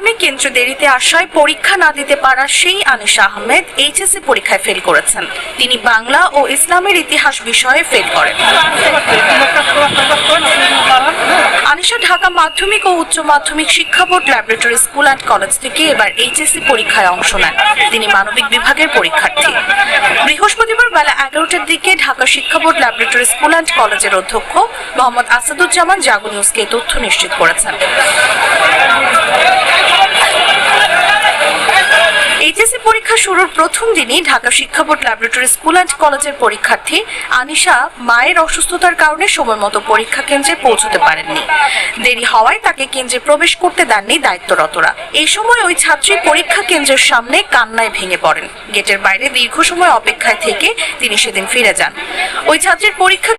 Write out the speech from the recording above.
কারণে কেন্দ্রে দেরিতে আসায় পরীক্ষা না দিতে পারা সেই আনিশা আহমেদ এইচএসসি পরীক্ষায় ফেল করেছেন। তিনি বাংলা ও ইসলামের ইতিহাস বিষয়ে ফেল করেন। আনিশা ঢাকা মাধ্যমিক ও উচ্চ মাধ্যমিক শিক্ষা board laboratory school and college থেকে এবার এইচএসসি পরীক্ষায় অংশ নেন। তিনি মানবিক বিভাগের পরীক্ষার্থী। বৃহস্পতিবার বেলা 11টার দিকে ঢাকা শিক্ষা বোর্ড ল্যাবরেটরি স্কুল অ্যান্ড কলেজের অধ্যক্ষ মোহাম্মদ আসাদুজ্জামান জাগো নিউজকে এই তথ্য নিশ্চিত করেছেন। এইচএসসি পরীক্ষা শুরুর প্রথম দিনই ঢাকা শিক্ষা বোর্ড ল্যাবরেটরি স্কুল অ্যান্ড কলেজের পরীক্ষার্থী আনিশা মায়ের অসুস্থতার কারণে সময়মতো পরীক্ষা কেন্দ্রে পৌঁছতে পারেননি। দেরি হওয়ায় তাকে কেন্দ্রে প্রবেশ করতে দেননি দায়িত্বরতরা। এই সময় ওই ছাত্রী পরীক্ষা কেন্দ্রের সামনে কান্নায় ভেঙে পড়েন। গেটের বাইরে দীর্ঘ সময় অপেক্ষায় থেকে তিনি সেদিন ফিরে যান। ওই ছাত্রীর পরীক্ষা